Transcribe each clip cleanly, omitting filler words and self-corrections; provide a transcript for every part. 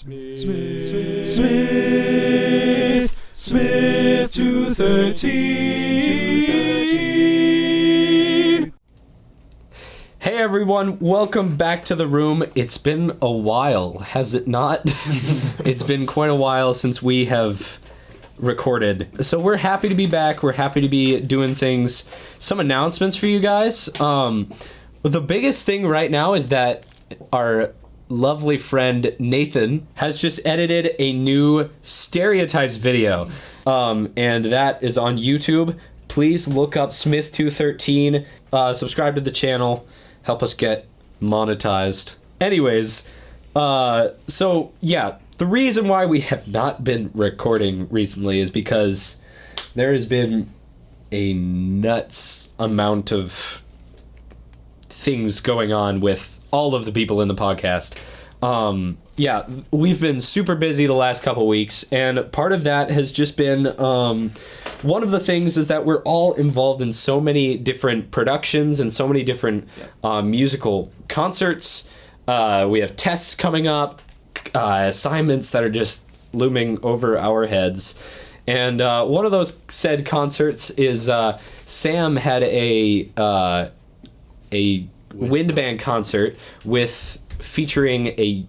Smith 213. Hey everyone, welcome back to the room. It's been a while, has it not? It's been quite a while since we have recorded. So we're happy to be back. We're happy to be doing things. Some announcements for you guys. The biggest thing right now is that our lovely friend Nathan has just edited a new stereotypes video, and that is on YouTube. Please look up Smith213, subscribe to the channel, help us get monetized. Anyways, so yeah, the reason why we have not been recording recently is because there has been a nuts amount of things going on with all of the people in the podcast. Yeah, we've been super busy the last couple weeks, and part of that has just been, one of the things is that we're all involved in so many different productions and so many different musical concerts. We have tests coming up, assignments that are just looming over our heads. And one of those said concerts is Sam had a wind band concert featuring a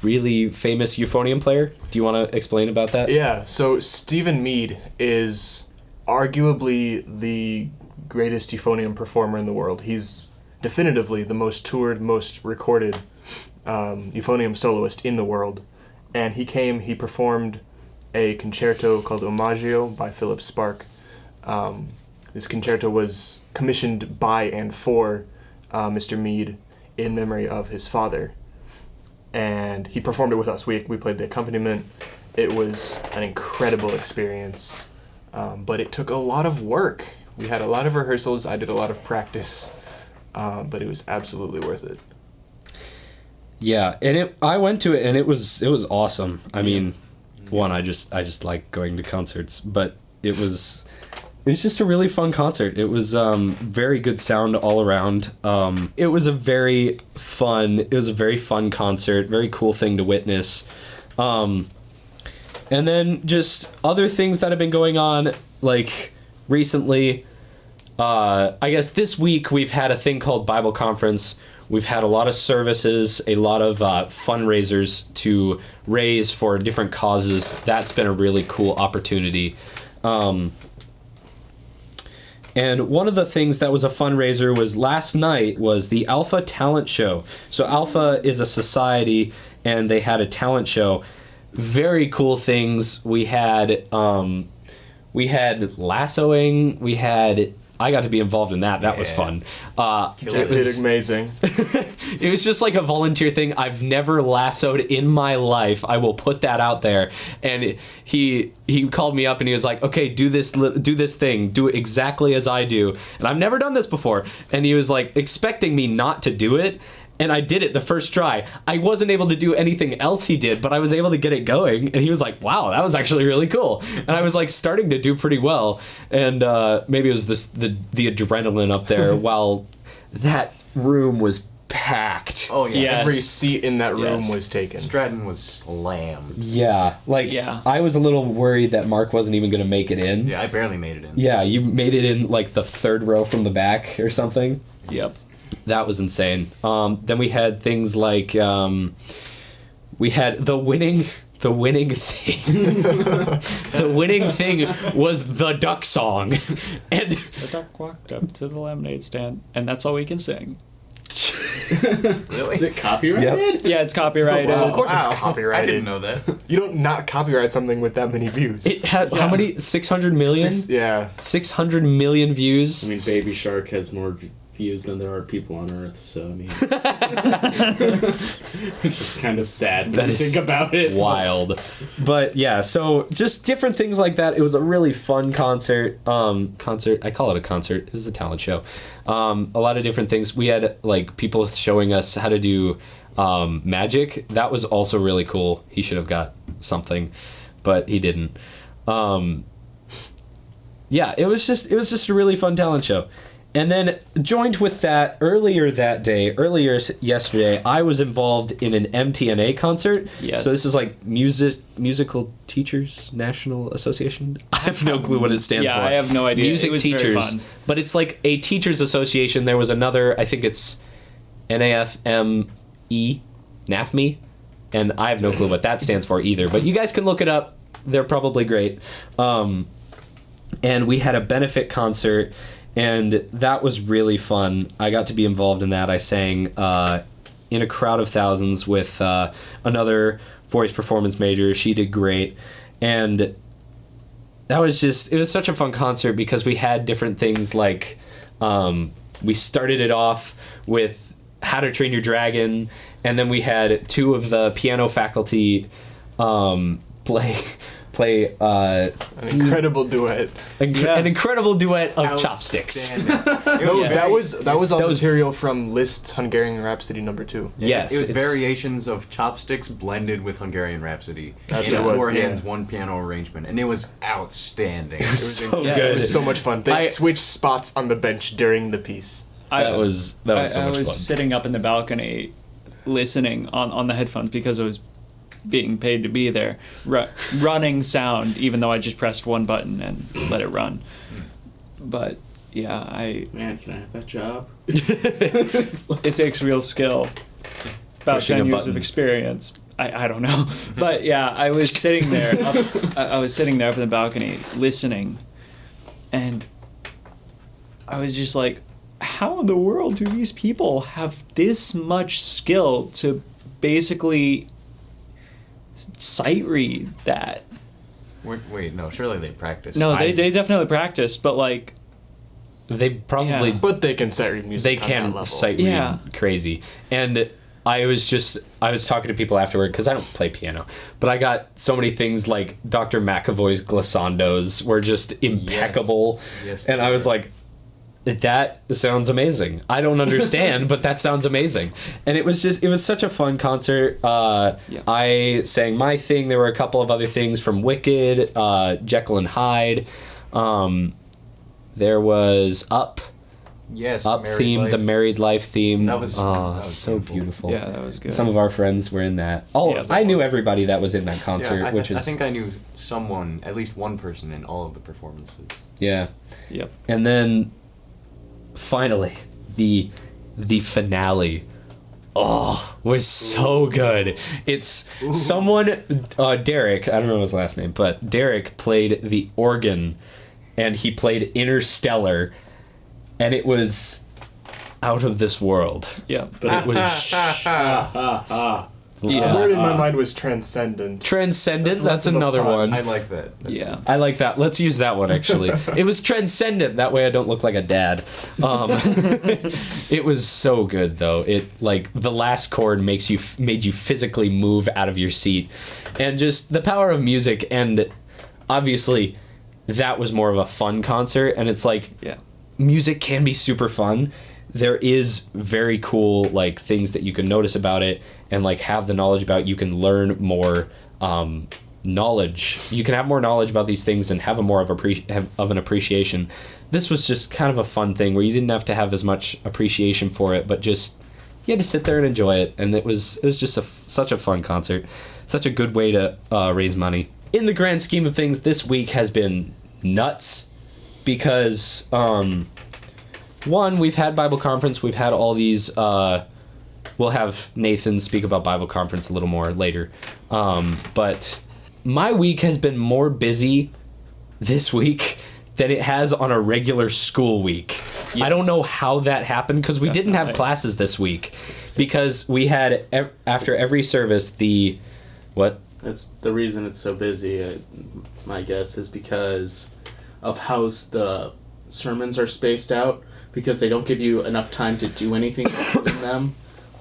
really famous euphonium player. Do you want to explain about that? Yeah, so Stephen Mead is arguably the greatest euphonium performer in the world. He's definitively the most toured, most recorded euphonium soloist in the world. And he performed a concerto called Omagio by Philip Spark. This concerto was commissioned by and for Mr. Mead in memory of his father, and he performed it with us. We played the accompaniment. It was an incredible experience, but it took a lot of work. We had a lot of rehearsals. I did a lot of practice, but it was absolutely worth it. Yeah, and I went to it, and it was awesome. I mean, I just like going to concerts, but it was just a really fun concert. It was very good sound all around. It was a very fun concert, very cool thing to witness. And then just other things that have been going on, like recently, I guess this week we've had a thing called Bible Conference. We've had a lot of services, a lot of fundraisers to raise for different causes. That's been a really cool opportunity. And one of the things that was a fundraiser was last night was the Alpha Talent Show. So Alpha is a society, and they had a talent show. Very cool things. We had lassoing. I got to be involved in that. That was fun. It was amazing. It was just like a volunteer thing. I've never lassoed in my life. I will put that out there. And he called me up and he was like, "Okay, do this thing. Do it exactly as I do." And I've never done this before. And he was like expecting me not to do it. And I did it the first try. I wasn't able to do anything else he did, but I was able to get it going. And he was like, "Wow, that was actually really cool." And I was like starting to do pretty well. And maybe it was the adrenaline up there while that room was packed. Oh yeah, yes. Every seat in that room was taken. Stratton was slammed. Yeah, I was a little worried that Mark wasn't even going to make it in. Yeah, I barely made it in. Yeah, you made it in like the third row from the back or something. Yep. That was insane. Then we had things like we had the winning thing. The winning thing was the duck song, and the duck walked up to the lemonade stand, and that's all we can sing. Really? Is it copyrighted? Yep. Yeah, it's copyrighted. Oh, wow. Of course it's Wow. copyrighted. I didn't know that. You don't not copyright something with that many views. it had how many? 600 million. 600 million views. I mean, Baby Shark has more views than there are people on Earth, so I mean, it's just kind of sad when you think about it. Wild, but yeah. So just different things like that. It was a really fun concert. I call it a concert. It was a talent show. A lot of different things. We had like people showing us how to do magic. That was also really cool. He should have got something, but he didn't. Yeah, it was just a really fun talent show. And then joined with that earlier yesterday, I was involved in an MTNA concert. Yes. So this is like Musical Teachers National Association. I have no clue what it stands for. Yeah, I have no idea. Music It was teachers, very fun. but it's like a teachers association. There was another, I think it's NAFME, NAFME, and I have no clue what that stands for either. But you guys can look it up. They're probably great. And we had a benefit concert. And that was really fun. I got to be involved in that. I sang in a crowd of thousands with another voice performance major. She did great. And that was it was such a fun concert because we had different things like we started it off with How to Train Your Dragon. And then we had two of the piano faculty play An incredible duet. an incredible duet of chopsticks. No, Yes. that was all material from Liszt's Hungarian Rhapsody No. 2. Yes, It was it's- variations of chopsticks blended with Hungarian Rhapsody. That's in what a it was, four yeah. hands, one piano arrangement, and it was outstanding. It was so Yeah, good. It was so much fun. They I- switched spots on the bench during the piece. That was so I much was fun. sitting up in the balcony listening on the headphones because I was being paid to be there, running sound, even though I just pressed one button and let it run. But yeah, Man, can I have that job? it takes real skill. About Pushing 10 a years button. of experience. I don't know. But yeah, I was sitting there I was sitting there up in the balcony listening, and I was just like, how in the world do these people have this much skill to basically sight read that? Wait, no, surely they practiced. No, they definitely practiced, but like, They probably Yeah. But they can sight read music they on that can level. sight read Yeah. crazy. And I was talking to people afterward because I don't play piano, but I got so many things like Dr. McAvoy's glissandos were just impeccable, Yes, and they I was were. like, that sounds amazing. I don't understand, but that sounds amazing. And it was such a fun concert. I sang my thing. There were a couple of other things from Wicked, Jekyll and Hyde. There was Up Yes, theme, Married the Life. Married Life theme. That was so beautiful. beautiful. yeah, that was good. Some of our friends were in that. Oh, Yeah, I knew everybody that was in that concert, Yeah, which is I think I knew someone, at least one person, in all of the performances. yeah. Yep. And then finally, the finale. Oh, was so good. It's someone, Derek, I don't know his last name, but Derek played the organ, and he played Interstellar, and it was out of this world. Yeah. But it was The Yeah. word in my mind was transcendent. Transcendent. That's of a another pun. one. I like that. Yeah. I like that. Let's use that one actually. It was transcendent. That way I don't look like a dad. It was so good though. It like the last chord made you physically move out of your seat, and just the power of music. And obviously, that was more of a fun concert. And it's like Yeah. music can be super fun. There is very cool like things that you can notice about it and like have the knowledge about. You can learn more knowledge. You can have more knowledge about these things and have a more of an appreciation. This was just kind of a fun thing where you didn't have to have as much appreciation for it, but just you had to sit there and enjoy it. And it was just such a fun concert, such a good way to raise money. In the grand scheme of things, this week has been nuts because one, we've had Bible conference. We've had all these. We'll have Nathan speak about Bible conference a little more later. But my week has been more busy this week than it has on a regular school week. Yes. I don't know how that happened because we didn't have Definitely. classes this week because we had after every service what? That's the reason it's so busy. My guess is because of how the sermons are spaced out. Because they don't give you enough time to do anything in them.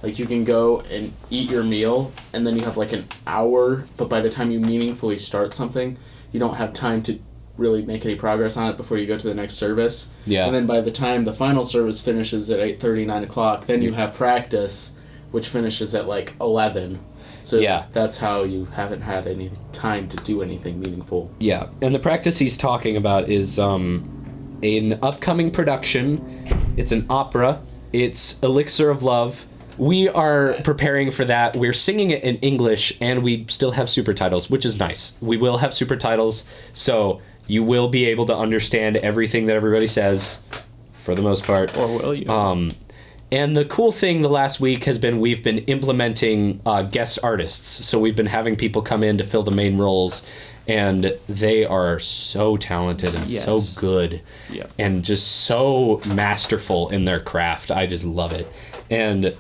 Like you can go and eat your meal, and then you have like an hour. But by the time you meaningfully start something, you don't have time to really make any progress on it before you go to the next service. Yeah. And then by the time the final service finishes at 8:30, 9 o'clock, then you have practice, which finishes at like 11. So Yeah. that's how you haven't had any time to do anything meaningful. Yeah, and the practice he's talking about is an upcoming production. It's an opera. It's Elixir of Love. We are preparing for that. We're singing it in English, and we still have super titles, which is nice. We will have super titles, so you will be able to understand everything that everybody says, for the most part. Or will you? And the cool thing the last week has been we've been implementing guest artists. So we've been having people come in to fill the main roles, and they are so talented and so good, and just so masterful in their craft. I just love it. And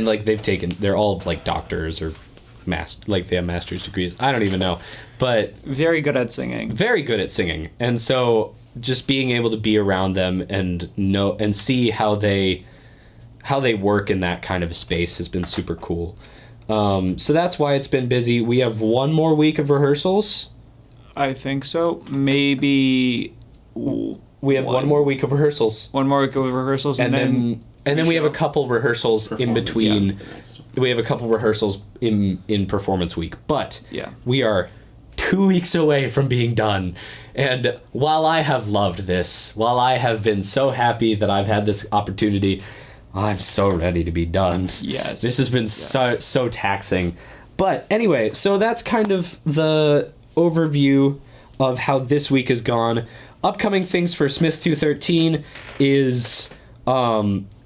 like they're all like doctors or like they have master's degrees. I don't even know, but very good at singing. Very good at singing. And so just being able to be around them and know and see how they work in that kind of a space has been super cool. So that's why it's been busy. We have one more week of rehearsals. I think so. Maybe we have one more week of rehearsals. One more week of rehearsals, and then we have a couple rehearsals in between. We have a couple rehearsals in performance week, but we are 2 weeks away from being done. And while I have loved this, while I have been so happy that I've had this opportunity, I'm so ready to be done. Yes. This has been so taxing. But anyway, so that's kind of the overview of how this week has gone. Upcoming things for Smith 213 is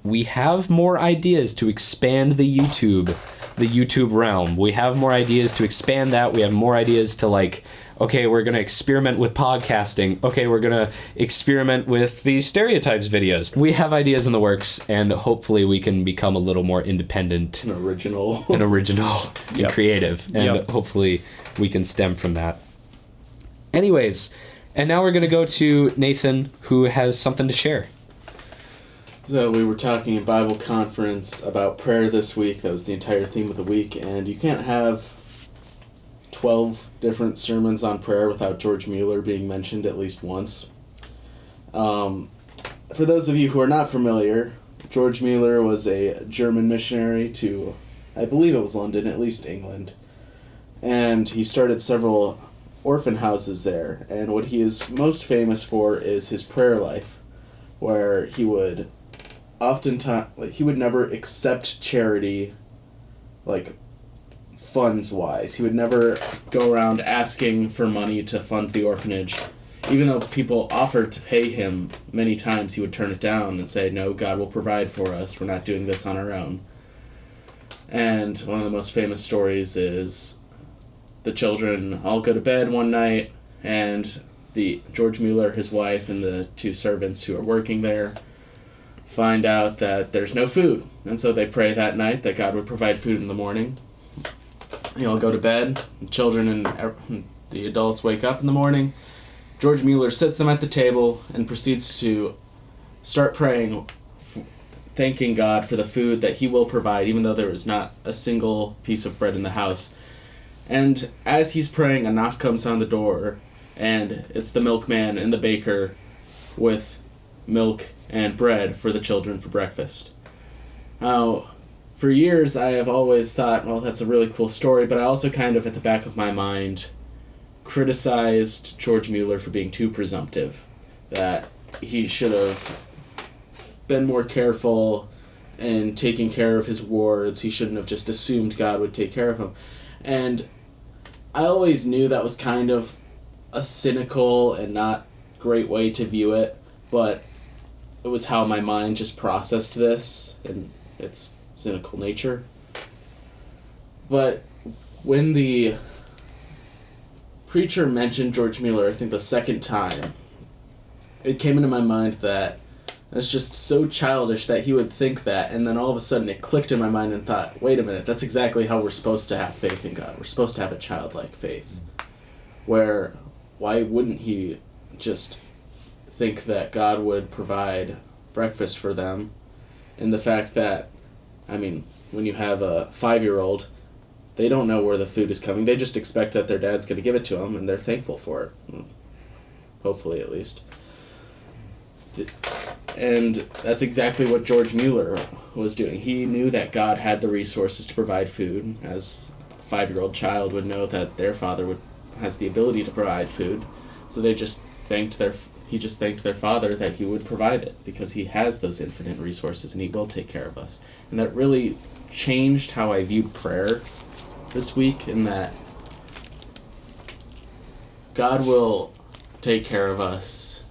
we have more ideas to expand the YouTube realm. We have more ideas to expand that. We have more ideas to like, okay, we're going to experiment with podcasting. Okay, we're going to experiment with the stereotypes videos. We have ideas in the works, and hopefully we can become a little more independent. And original. And creative. And hopefully we can stem from that. Anyways, and now we're going to go to Nathan, who has something to share. So we were talking in Bible conference about prayer this week. That was the entire theme of the week. And you can't have 12 different sermons on prayer without George Mueller being mentioned at least once. For those of you who are not familiar, George Mueller was a German missionary to, I believe it was London, at least England. And he started several orphan houses there. And what he is most famous for is his prayer life, where he would oftentimes, he would never accept charity, like, funds-wise. He would never go around asking for money to fund the orphanage. Even though people offered to pay him many times, he would turn it down and say, no, God will provide for us. We're not doing this on our own. And one of the most famous stories is the children all go to bed one night, and George Mueller, his wife, and the two servants who are working there find out that there's no food. And so they pray that night that God would provide food in the morning. They all go to bed. The children and the adults wake up in the morning. George Mueller sits them at the table and proceeds to start praying, thanking God for the food that he will provide, even though there is not a single piece of bread in the house. And as he's praying, a knock comes on the door, and it's the milkman and the baker with milk and bread for the children for breakfast. Now, for years I have always thought, well, that's a really cool story, but I also kind of, at the back of my mind, criticized George Mueller for being too presumptive, that he should have been more careful in taking care of his wards. He shouldn't have just assumed God would take care of him. And I always knew that was kind of a cynical and not great way to view it, but it was how my mind just processed this and its cynical nature. But when the preacher mentioned George Mueller, I think the second time, it came into my mind that it's just so childish that he would think that, and then all of a sudden it clicked in my mind and thought, wait a minute, that's exactly how we're supposed to have faith in God. We're supposed to have a childlike faith. Where, why wouldn't he just think that God would provide breakfast for them? And the fact that, I mean, when you have a 5-year-old, they don't know where the food is coming. They just expect that their dad's going to give it to them, and they're thankful for it. Hopefully, at least. And that's exactly what George Mueller was doing. He knew that God had the resources to provide food, as a 5-year-old child would know that their father has the ability to provide food. So they just thanked he just thanked their father that he would provide it because he has those infinite resources and he will take care of us. And that really changed how I viewed prayer this week, in that God will take care of us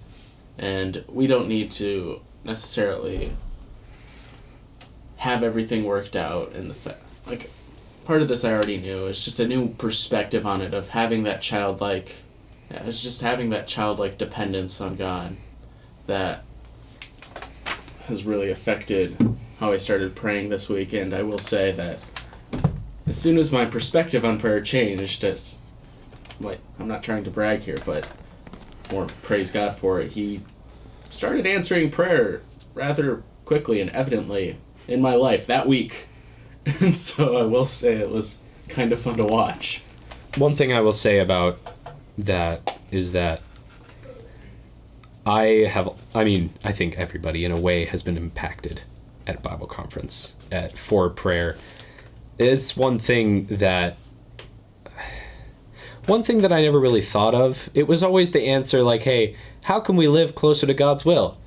and we don't need to necessarily have everything worked out. And like, part of this I already knew. It's just a new perspective on it, of having that childlike, it's just having that childlike dependence on God that has really affected how I started praying this week. And I will say that as soon as my perspective on prayer changed, it's like, I'm not trying to brag here, but more praise God for it, he started answering prayer rather quickly and evidently in my life that week. And so I will say it was kind of fun to watch. One thing I will say about that is that I think everybody in a way has been impacted at Bible conference for prayer. It's one thing that I never really thought of. It was always the answer, like, hey, how can we live closer to God's will?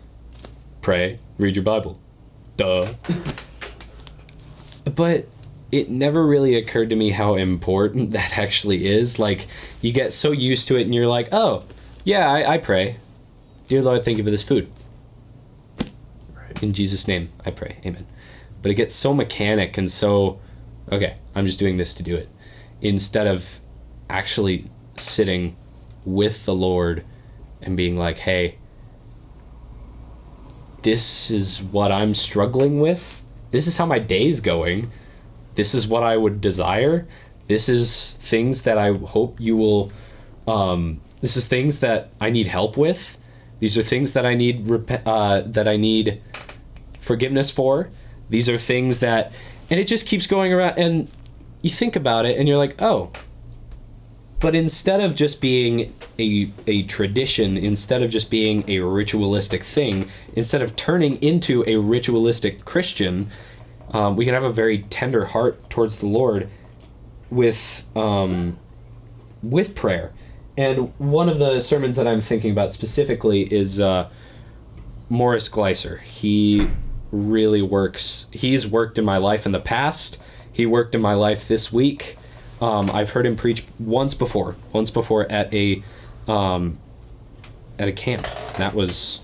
Pray, read your Bible. Duh. But it never really occurred to me how important that actually is. Like, you get so used to it and you're like, oh, yeah, I pray. Dear Lord, thank you for this food. Right. In Jesus' name, I pray. Amen. But it gets so mechanic and so, okay, I'm just doing this to do it. Instead of actually sitting with the Lord and being like, hey, this is what I'm struggling with. This is how my day's going. This is what I would desire. This is things that I hope you will, this is things that I need help with. These are things that I need forgiveness for. These are things that, and it just keeps going around, and you think about it and you're like, oh, but instead of just being a tradition, instead of just being a ritualistic thing, instead of turning into a ritualistic Christian, we can have a very tender heart towards the Lord with prayer. And one of the sermons that I'm thinking about specifically is Morris Gleiser. He really works. He's worked in my life in the past. He worked in my life this week. I've heard him preach once before at a camp. That was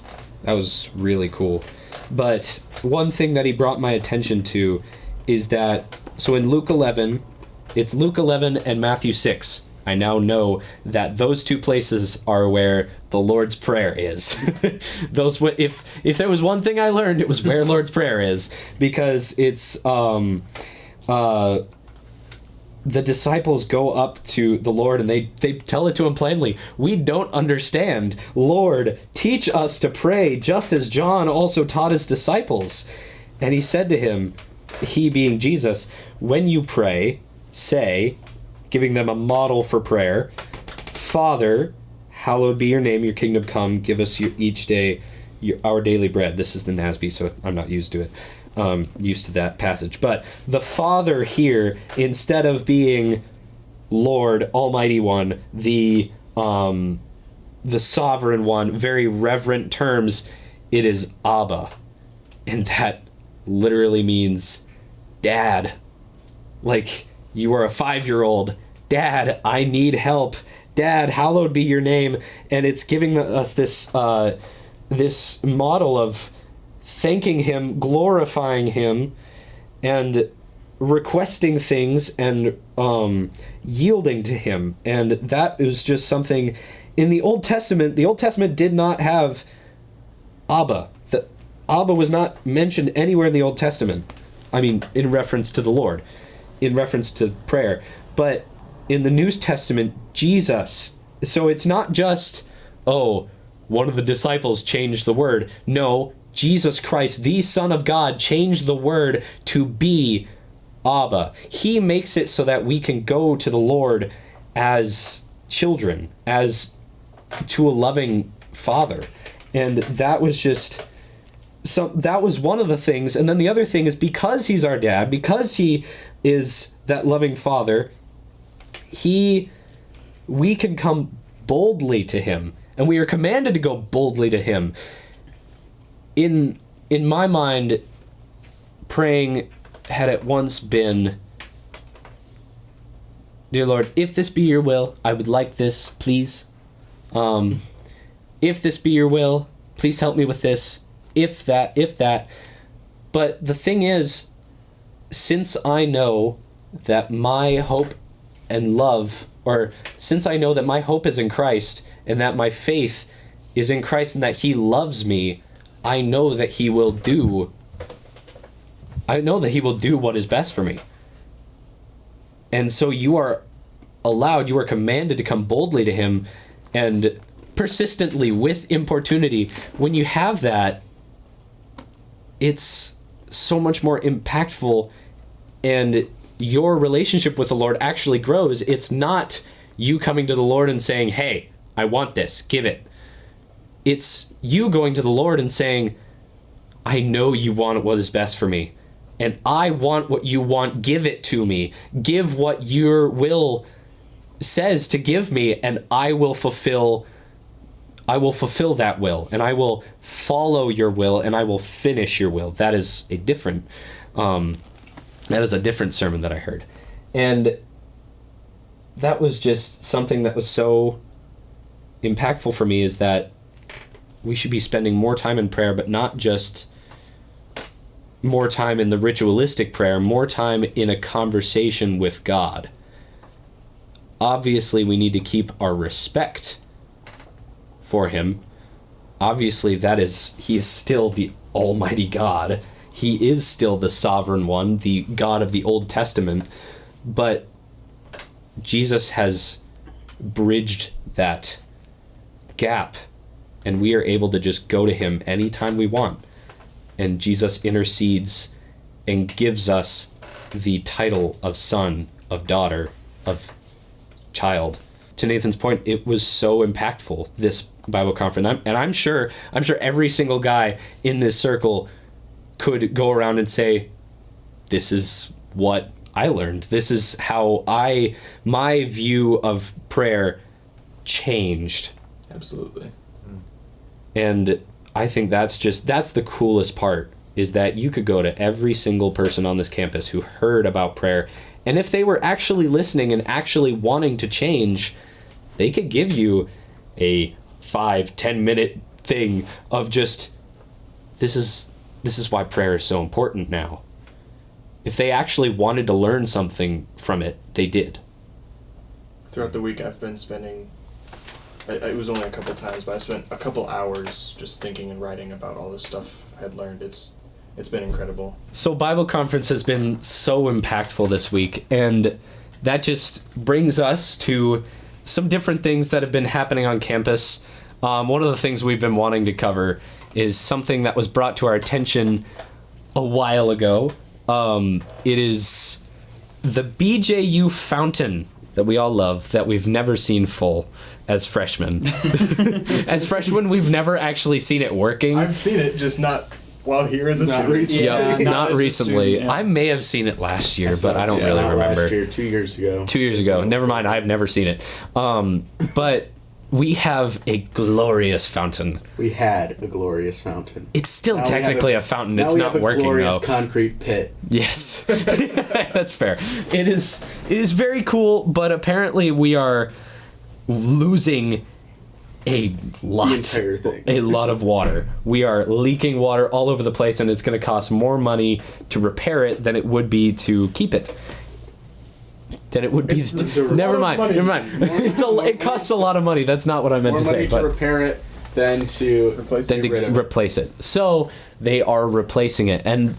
really cool. But one thing that he brought my attention to is that, so in Luke 11, it's Luke 11 and Matthew 6. I now know that those two places are where the Lord's Prayer is. If there was one thing I learned, it was where Lord's Prayer is, because it's the disciples go up to the Lord and they tell it to him plainly. We don't understand. Lord, teach us to pray just as John also taught his disciples. And he said to him, he being Jesus, when you pray, say, giving them a model for prayer, Father, hallowed be your name, your kingdom come, give us each day our daily bread. This is the NASB, so I'm not used to it. Used to that passage. But the Father here, instead of being Lord, Almighty One, the Sovereign One, very reverent terms, it is Abba. And that literally means Dad. Like, you are a 5-year-old. Dad, I need help. Dad, hallowed be your name. And it's giving us this model of thanking him, glorifying him, and requesting things and yielding to him. And that is just something in the Old Testament. The Old Testament did not have Abba. Abba was not mentioned anywhere in the Old Testament. I mean, in reference to the Lord, in reference to prayer. But in the New Testament, Jesus. So it's not just, oh, one of the disciples changed the word. No, Jesus Christ, the Son of God, changed the word to be Abba. He makes it so that we can go to the Lord as children, as to a loving Father. And that was just that was one of the things. And then the other thing is, because he's our dad, because he is that loving Father, we can come boldly to him and we are commanded to go boldly to him. In my mind, praying had at once been, dear Lord, if this be your will, I would like this, please. If this be your will, please help me with this. If that. But the thing is, since I know that my hope and love, or since I know that my hope is in Christ and that my faith is in Christ and that he loves me, I know that he will do what is best for me. And so you are commanded to come boldly to him and persistently with importunity. When you have that, it's so much more impactful, and your relationship with the Lord actually grows. It's not you coming to the Lord and saying, hey, I want this, give it. It's you going to the Lord and saying, I know you want what is best for me, and I want what you want, give it to me. Give what your will says to give me, and I will fulfill that will, and I will follow your will, and I will finish your will. That is a different sermon that I heard. And that was just something that was so impactful for me, is that we should be spending more time in prayer, but not just more time in the ritualistic prayer, more time in a conversation with God. Obviously, we need to keep our respect for him. Obviously, he is still the Almighty God. He is still the sovereign one, the God of the Old Testament. But Jesus has bridged that gap, and we are able to just go to him anytime we want. And Jesus intercedes and gives us the title of son, of daughter, of child. To Nathan's point, it was so impactful, this Bible conference. And I'm sure every single guy in this circle could go around and say, this is what I learned. This is how my view of prayer changed. Absolutely. And I think that's the coolest part, is that you could go to every single person on this campus who heard about prayer, and if they were actually listening and actually wanting to change, they could give you a 5-10 minute thing of just, this is why prayer is so important now. If they actually wanted to learn something from it, they did. Throughout the week, I've been spending, it was only a couple times, but I spent a couple hours just thinking and writing about all this stuff I had learned. It's been incredible. So Bible conference has been so impactful this week, and that just brings us to some different things that have been happening on campus. One of the things we've been wanting to cover is something that was brought to our attention a while ago. It is the BJU fountain that we all love, that we've never seen full as freshmen. As freshmen, we've never actually seen it working. I've seen it, just not while here as a student. Recently. Yeah, not recently. Student, yeah. I may have seen it last year, but I don't really Not remember. Last year, 2 years ago. 2 years ago. Never mind, I've never seen it. But we have a glorious fountain. We had a glorious fountain. It's still Now we have technically a fountain. It's not working, Now we have a though. glorious concrete pit. Yes. That's fair. It is very cool, but apparently we are losing a lot. The entire thing. A lot of water. We are leaking water all over the place, and it's going to cost more money to repair it than it would be to keep it. Never mind. It costs a lot of money. That's not what I meant to say. More money to repair it than to replace it. So they are replacing it, and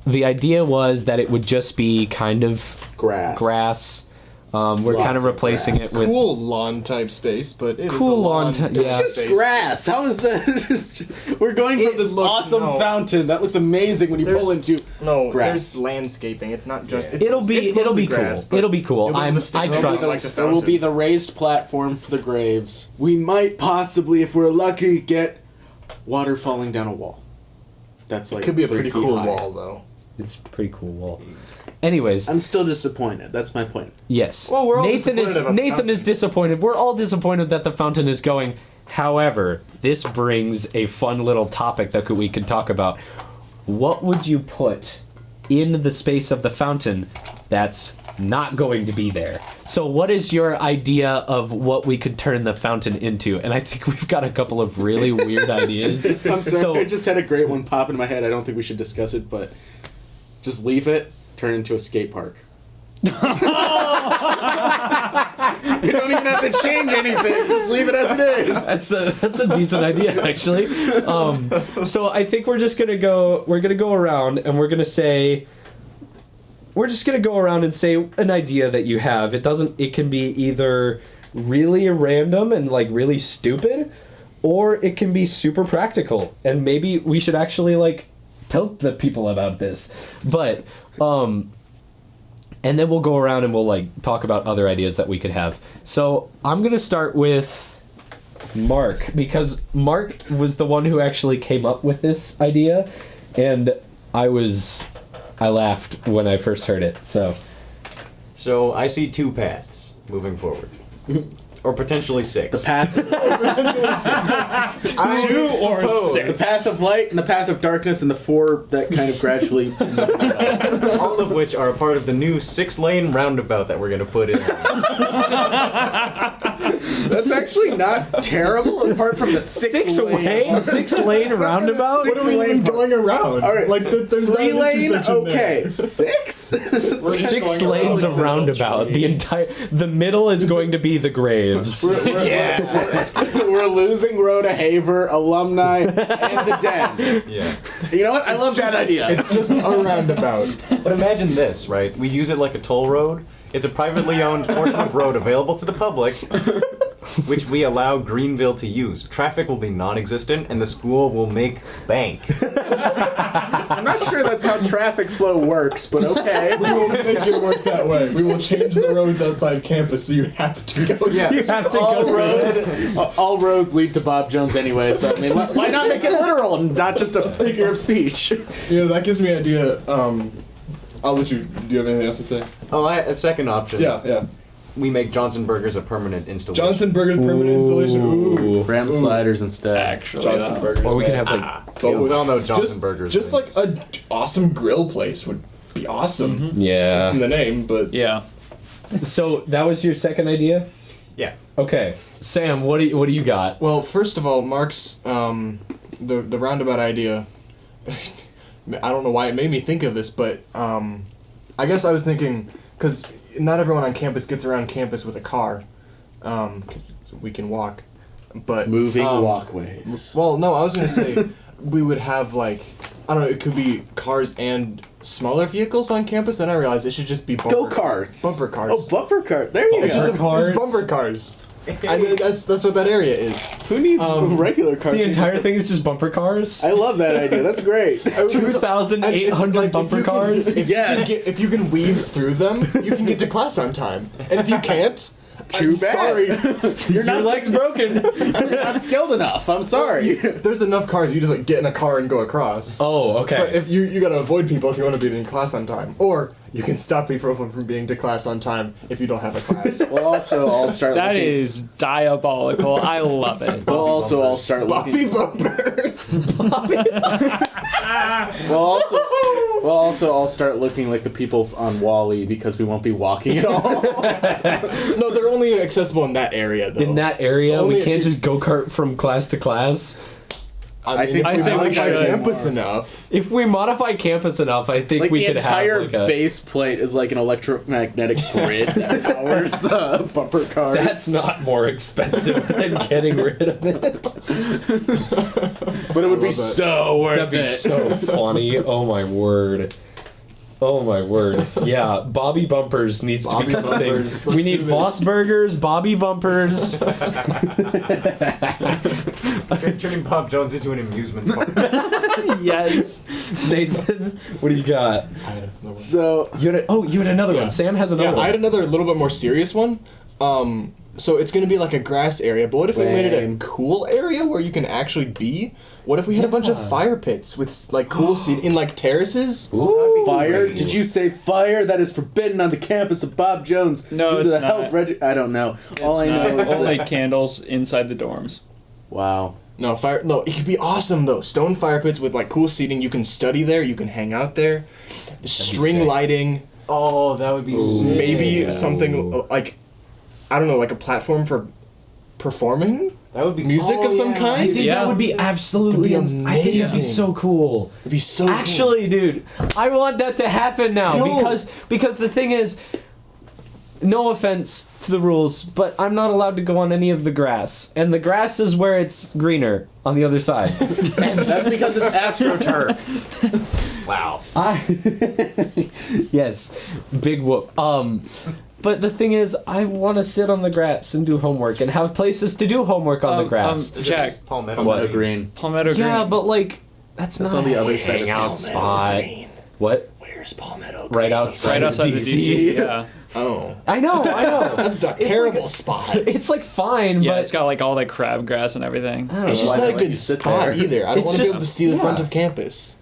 the idea was that it would just be kind of grass. We're kind of replacing it with cool lawn type space, but it is cool a lawn. lawn. Yeah, It's just grass. How is that? We're going from this awesome fountain that looks amazing when you pull into grass. grass. There's landscaping. It's not just. it'll be grass, cool. It'll be cool. I trust. like the There will be the raised platform for the graves. We might possibly, if we're lucky, get water falling down a wall. That's like It could be a 3 pretty feet cool high. wall, though. It's a pretty cool wall. Anyways, I'm still disappointed. That's my point. yes. Well, we're all Nathan disappointed about the is fountain. disappointed. We're all disappointed that the fountain is going. However, this brings a fun little topic that we could talk about. What would you put in the space of the fountain that's not going to be there? So what is your idea of what we could turn the fountain into? And I think we've got a couple of really weird ideas. I'm sorry, So- I just had a great one pop in my head. I don't think we should discuss it, but just leave it, turn it into a skate park. You don't even have to change anything. Just leave it as it is. That's a decent idea, actually. So I think we're gonna go around and we're just gonna go around and say an idea that you have. It can be either really random and like really stupid, or it can be super practical. And maybe we should actually like tell the people about this. But and then we'll go around and we'll like talk about other ideas that we could have. So I'm gonna start with Mark, because Mark was the one who actually came up with this idea, and I laughed when I first heard it. So I see 2 paths moving forward. Or potentially 6. The path, 2 or 6. the path of light and the path of darkness, and the 4 that kind of gradually. All of which are a part of the new 6-lane roundabout that we're going to put in. That's actually not terrible, apart from the six six-lane roundabout. What are we even going around? All right, Like, there's not 3 an lane, intersection there. okay. 6. Six lanes of roundabout. The middle is going to be the graves. We're losing Rhoda Haver, alumni, and the den. Yeah. You know what? I love that idea. It's just a roundabout. But imagine this, right? We use it like a toll road. It's a privately owned portion of road available to the public, which we allow Greenville to use. Traffic will be non-existent, and the school will make bank. I'm not sure that's how traffic flow works, but okay. We will make it work that way. We will change the roads outside campus so you have to go. Yeah. You have to all go roads, all roads lead to Bob Jones anyway. So I mean, why not make it literal and not just a figure of speech? You know, that gives me an idea. I'll let you. Do you have anything else to say? Oh, a second option. Yeah. We make Johnson Burgers a permanent installation. Johnson Burger's permanent installation. Ooh. Ram sliders instead. Actually, Johnson Burgers. Or we could man. have like Yeah, we all know Johnson just, Burgers. Just wins. like a awesome grill place would be awesome. It's in yeah. the name, but yeah. So that was your second idea? Yeah. Okay, Sam, what do you got? well, first of all, Mark's the roundabout idea. I don't know why it made me think of this, but I guess I was thinking because not everyone on campus gets around campus with a car. So we can walk, but Moving walkways. Well, no, I was gonna say we would have like I don't know. It could be cars and smaller vehicles on campus. Then I realized it should just be Go karts. Bumper cars. Oh, bumper cart. There you It's go. just it's bumper cars. That's what that area is. Who needs regular cars? The entire thing is just bumper cars? I love that idea. That's great. 2,800 Like, bumper if you can- cars? Yes. If you can weave through them, you can get to class on time. And if you can't, Too I'm bad. sorry. You're Your not, leg's broken. you're not skilled enough. I'm sorry. There's enough cars. You just like get in a car and go across. Oh, okay. But if you gotta avoid people if you want to be in class on time, or you can stop people from being to class on time if you don't have a class. Well, also, I'll start That looking... is diabolical. I love it. Well, also, I'll start Bobby looking... bumpers. Well, also, I'll start looking like the people on Wall-E because we won't be walking at all. No, they're only accessible in that area though. In that area, So only we if can't you- just go-kart from class to class. I mean, think if I say we modify should. campus enough. If we modify campus enough, I think Like we the could entire have like a... base plate is like an electromagnetic grid that powers the bumper cars. That's not more expensive than getting rid of it. but it would be love that. so worth That'd be it. so funny. Oh my word. Oh my word. Yeah, Bobby Bumpers needs to Bobby become a Bumpers. thing. We Let's need do Voss this. Burgers, Bobby Bumpers. Turning Bob Jones into an amusement park. Yes. Nathan, what do you got? So You had another one. Sam has another Yeah, one. I had another little bit more serious one. So it's gonna be like a grass area, but what if we made it a Lame. cool area where you can actually be? What if we had a bunch of fire pits with like cool seat in like terraces? Ooh. fire? Did you say fire? That is forbidden on the campus of Bob Jones No, due to it's the not. health I don't know. All I know is Only that candles inside the dorms. Wow. No, it could be awesome though. Stone fire pits with like cool seating. You can study there. You can hang out there. The string sick. lighting. Oh, that would be sick. Maybe something like, I don't know, like a platform for performing That would be music of some I kind. think that would be absolutely That'd be I think that'd be amazing. so cool. It'd be so cool. Actually, dude, I want that to happen now know. because the thing is, no offense to the rules, but I'm not allowed to go on any of the grass, and the grass is where it's greener on the other side. And That's because it's AstroTurf. Wow. yes, big whoop. But the thing is, I want to sit on the grass and do homework and have places to do homework on the grass. Jack, Palmetto. Palmetto Green. Palmetto Green. Yeah, but like that's not on the other a side of hangout Palmetto spot. Green. What? Where's Palmetto? Right Green? outside. right outside the DC. Yeah. Oh, I know. that's a terrible spot. It's like fine, Yeah, but it's got like all that crabgrass and everything. I don't It's know. just why not they a let good you sit spot there. either. I don't It's want to be just- able to see the front yeah. of campus.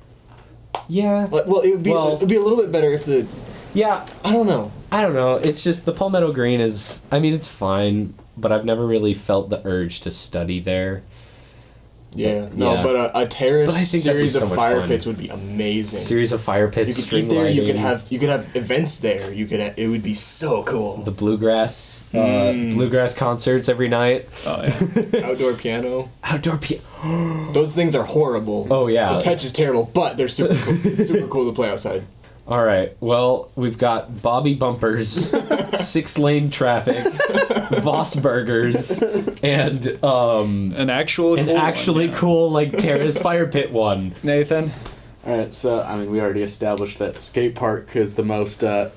Yeah. Well, it would be Well- it'd be a little bit better if the Yeah. I don't know. I don't know. It's just the Palmetto Green is. I mean, it's fine, but I've never really felt the urge to study there. Yeah, no, Yeah. but a terrace But I think that'd be series so of much fire fun. pits would be amazing. Series of fire You pits, could string eat there. lighting, You could have events there. It would be so cool. the bluegrass concerts every night. Oh yeah. Outdoor piano. Outdoor piano. Those things are horrible. Oh, yeah. The touch is terrible, but they're super cool. It's super cool to play outside. All right. Well, we've got Bobby Bumpers, 6-lane traffic, Voss Burgers, and An actual an cool one, actually yeah. cool like terrace fire pit one. Nathan. All right, so I mean, we already established that skate park is the most. It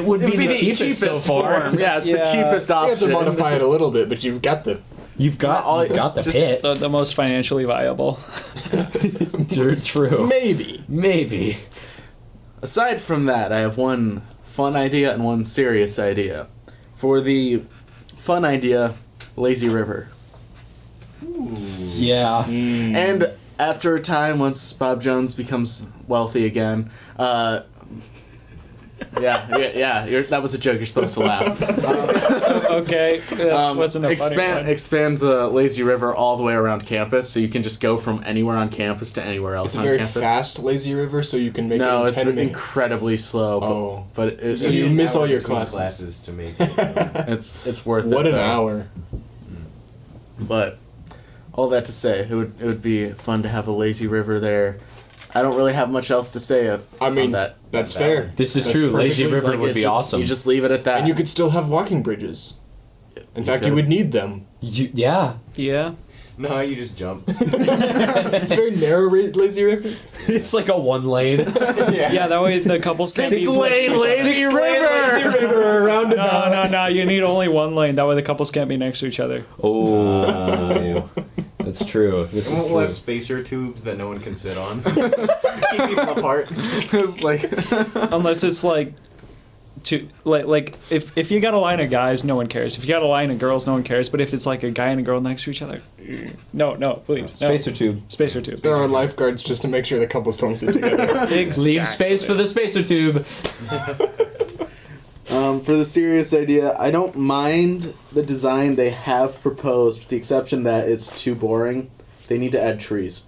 would be the cheapest so far. form. Yeah, it's Yeah. the cheapest You have to option. modify it a little bit, but you've got the. You've got the just pit. The most financially viable. True. Maybe. Aside from that, I have one fun idea and one serious idea. For the fun idea, Lazy River. Yeah. And after a time, once Bob Jones becomes wealthy again, that was a joke. You're supposed to laugh. Okay. That wasn't a funny one. Expand the Lazy River all the way around campus, so you can just go from anywhere on campus to anywhere else It's a on very campus. fast lazy river, so you can make No, it in it's 10 minutes. incredibly slow. Oh. but it, So it's, you miss all your Between classes. to make it. it's worth it. What an though. hour. But all that to say, it would be fun to have a lazy river there. I don't really have much else to say I mean, on that. that's that fair. This is That's true. Lazy perfectly- River Like, would it's be just- awesome. You just leave it at that. And you could still have walking bridges. In fact, you could. would need them. Yeah. Yeah. No, you just jump. It's a very narrow lazy river. It's like a 1 lane. Yeah, that way the couples can't be lazy river. around No, you need only 1 lane. That way the couples can't be next to each other. Oh. That's true. This is And we'll true. have spacer tubes that no one can sit on. Keep people apart. It's like Unless it's like if you got a line of guys, no one cares. If you got a line of girls, no one cares. But if it's like a guy and a girl next to each other, no, please. No. Spacer tube. Spacer tube. There are lifeguards just to make sure the couples don't sit together. Exactly. Leave space for the spacer tube. for the serious idea, I don't mind the design they have proposed, with the exception that it's too boring. They need to add trees.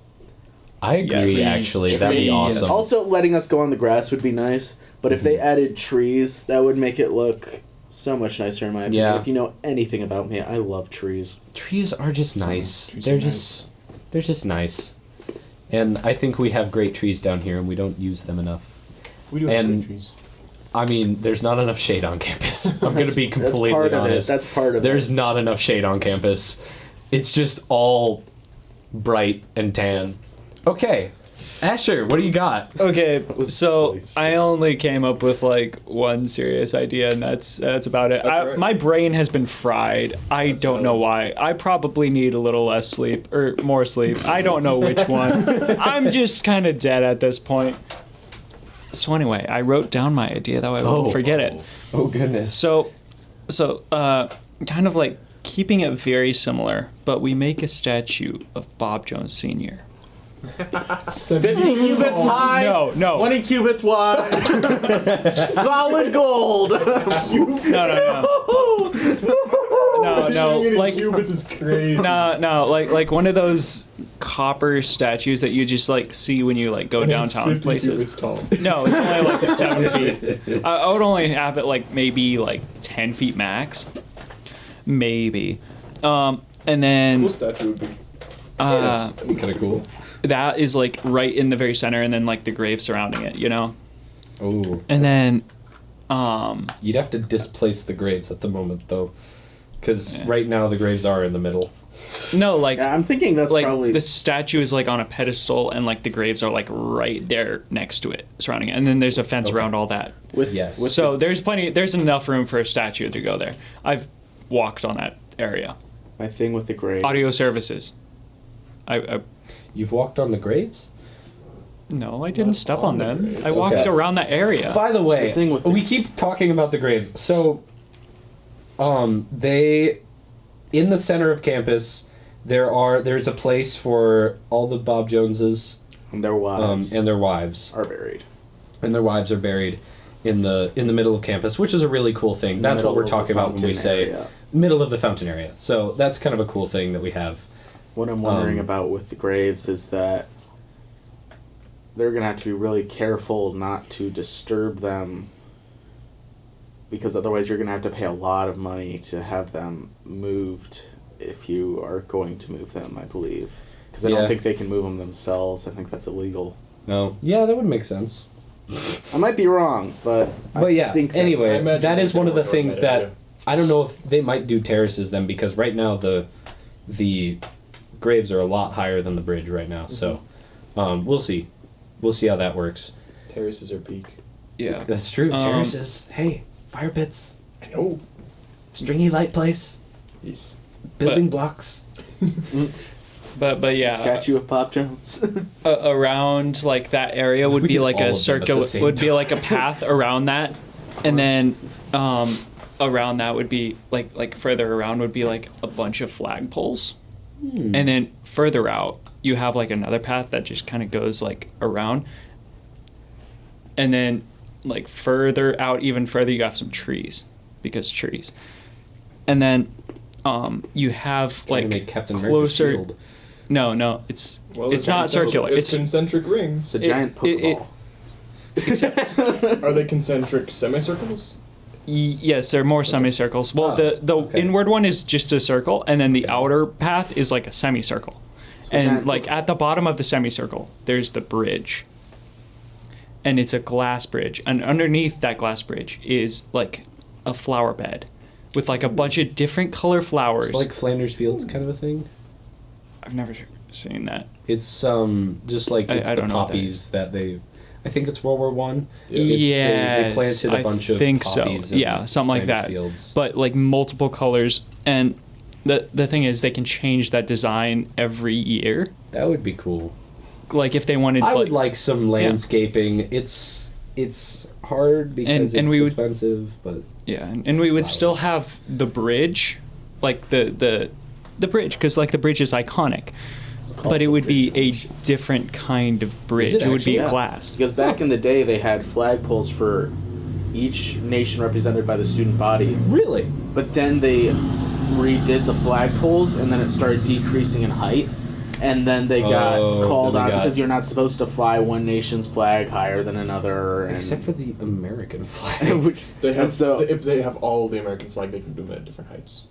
I agree, Yes. actually. That'd be Trees. awesome. Also, letting us go on the grass would be nice, but if they added trees, that would make it look so much nicer in my opinion. Yeah. If you know anything about me, I love trees. Trees are just nice. trees They're are just nice. And I think we have great trees down here and we don't use them enough. We do have And- good trees. I mean, there's not enough shade on campus. I'm going to be completely That's part honest. of it. That's part of There's it. not enough shade on campus. It's just all bright and tan. Okay. Asher, what do you got? Okay, so really stupid. I only came up with like one serious idea, and that's about it. That's right. My brain has been fried. I don't know why. I probably need a little less sleep or more sleep. I don't know which one. I'm just kind of dead at this point. So anyway, I wrote down my idea that way I won't forget it. Oh, goodness. So, kind of like keeping it very similar, but we make a statue of Bob Jones Sr. 50 cubits high, No. 20 cubits wide, solid gold. No. like cubits is crazy. no, like one of those copper statues that you just like see when you like go downtown places. Cubits tall. No, it's only like 7 feet. I would only have it like maybe like 10 feet max, maybe. And then Cool statue would be. That'd be kind of cool. that is like right in the very center, and then like the grave surrounding it, you know. Oh. And then, You'd have to displace the graves at the moment, though, because Yeah. right now the graves are in the middle. no, like Yeah, I'm thinking that's like probably the statue is like on a pedestal, and like the graves are like right there next to it, surrounding it, and then there's a fence Okay. around all that. with Yes. with So there's enough room for a statue to go there. I've walked on that area. my thing with the grave. Audio services. I You've walked on the graves? no, I didn't step on on the them. graves. I walked Okay. around that area. By the way, The thing with the- we keep talking about the graves. So, they, in the center of campus, there's a place for all the Bob Joneses And their wives and their wives, are buried. and their wives are buried in the middle of campus, which is a really cool thing. That's what Middle we're of the talking about when we fountain say area. middle of the fountain area. So that's kind of a cool thing that we have. What I'm wondering Um, about with the graves is that they're gonna have to be really careful not to disturb them, because otherwise you're gonna have to pay a lot of money to have them moved if you are going to move them, I believe. Because I Yeah. don't think they can move them themselves. I think that's illegal. No, yeah, that would make sense. I might be wrong, but I But yeah, think that's- I anyway, imagine that they is can one of the work on things that that area. I don't know if they might do terraces then, because right now the graves are a lot higher than the bridge right now. So we'll see how that works. Terraces are peak. Yeah. That's true. Um, Terraces. Hey, fire pits, I know. stringy light place, Yes. building blocks. But yeah, statue of Pop Jones. around like that area would We be did like all a of them at the circular, same would be time. like a path around that, and then around that would be like further around would be like a bunch of flagpoles, and then further out you have like another path that just kind of goes like around, and then like further out, even further, you have some trees, because trees, and then you have Trying to like make Captain America's closer. shield. No, it's Well, it's not circular. It's concentric rings. It's a giant it- Pokeball. Are they concentric semicircles? Yes, they're more semicircles. Well, Oh, the okay. inward one is just a circle, and then the outer path is like a semicircle. So And giant like Pokeball. at the bottom of the semicircle, there's the bridge. And it's a glass bridge. And underneath that glass bridge is like a flower bed with like a bunch of different color flowers. It's like Flanders Fields kind of a thing. I've never seen that. It's just like it's I the don't know what that poppies that they. I think it's World War One. Yes, they planted a I bunch of think so. poppies. in Yeah, something like Flanders that. Fields. But like multiple colors, and the thing is they can change that design every year. That would be cool. Like if they wanted, I would like some landscaping. It's hard because And it's we would- expensive, but yeah, and we would Flowers. still have the bridge, like the bridge, because like the bridge is iconic, but it would be a different kind of bridge. it It would be actually? glass. Because back in the day, they had flagpoles for each nation represented by the student body. really, But then they redid the flagpoles, and then it started decreasing in height. And then they got Oh, called then on they got- because you're not supposed to fly one nation's flag higher than another. And except for the American flag. which, They have. and so If they have all the American flag, they can do them at different heights.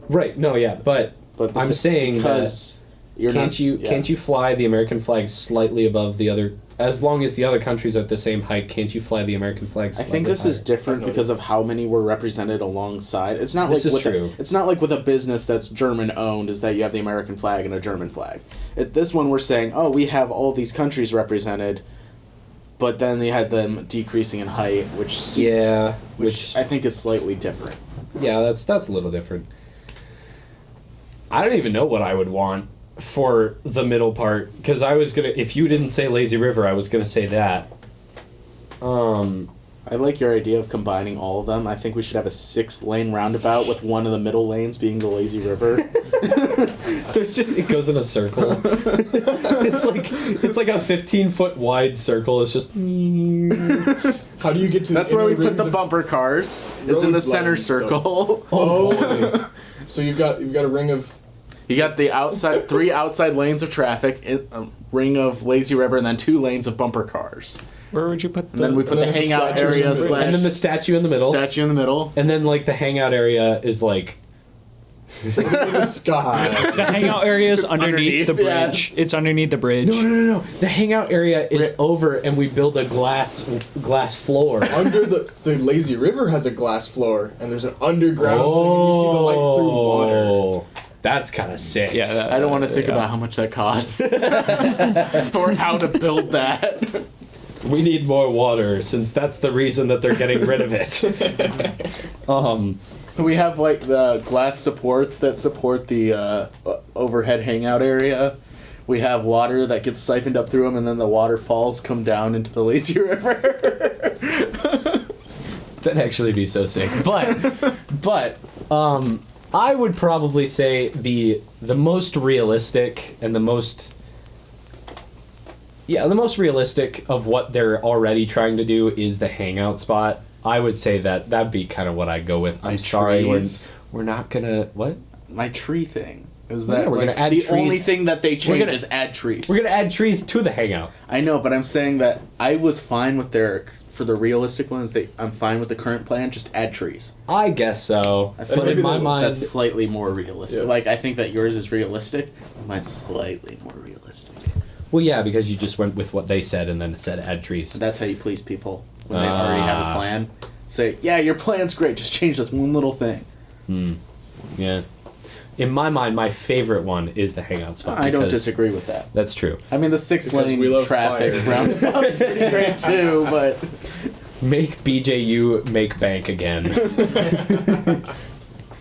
Right? No, yeah, but I'm saying because you're can't not, you yeah. can't you fly the American flag slightly above the other? As long as the other countries are at the same height, can't you fly the American flag? I Slightly think this is higher? different I know because of how many were represented alongside. It's not This like is true. it's not like with a business that's German owned is that you have the American flag and a German flag. This one we're saying, oh, we have all these countries represented, but then they had them decreasing in height, Yeah, which I think is slightly different. yeah, that's a little different. I don't even know what I would want for the middle part, because I was gonna. If you didn't say lazy river, I was gonna say that. I like your idea of combining all of them. I think we should have a 6-lane roundabout with one of the middle lanes being the lazy river. So it goes in a circle. it's like a 15-foot wide circle. It's just How do you get to? That's the where we inner put the rings of- bumper cars. Is in the road center lines stuff. circle. Oh, so you've got a ring of. You got the outside 3 outside lanes of traffic, a ring of lazy river, and then 2 lanes of bumper cars. Where would you put And then we put And the then hangout statues area and bridge. slash And then the statue in the middle. statue in the middle. And then like the hangout area is like in the sky. The hangout area is It's underneath the bridge. underneath, yes. It's underneath the bridge. no. The hangout area is Ri- over, and we build a glass floor. Under the lazy river has a glass floor, and there's an underground thing, and you see the light through water. Oh, that's kind of sick. Yeah, that, I don't want to think yeah. about how much that costs or how to build that. We need more water, since that's the reason that they're getting rid of it. We have like the glass supports that support the overhead hangout area. We have water that gets siphoned up through them, and then the waterfalls come down into the lazy river. That'd actually be so sick. But I would probably say the most realistic and the most realistic of what they're already trying to do is the hangout spot. I would say that'd be kind of what I go with. I'm My sorry, trees. we're not gonna what? My tree thing is Yeah, that we're like, gonna add the trees. only thing that they change gonna- is add trees. We're gonna add trees to the hangout. I know, but I'm saying that I was fine with for the realistic ones. I'm fine with the current plan. Just add trees. I guess so. I feel But maybe in my that- mind, That's slightly more realistic. Yeah. Like I think that yours is realistic. Mine's slightly more realistic. well, yeah, because you just went with what they said and then said add trees. That's how you please people when they already have a plan. Say, yeah, your plan's great. Just change this one little thing. Yeah. In my mind, my favorite one is the hangout spot. I don't because disagree with that. That's true. I mean, the 6-lane we love traffic fire. roundabout's pretty great too, but Make BJU make bank again.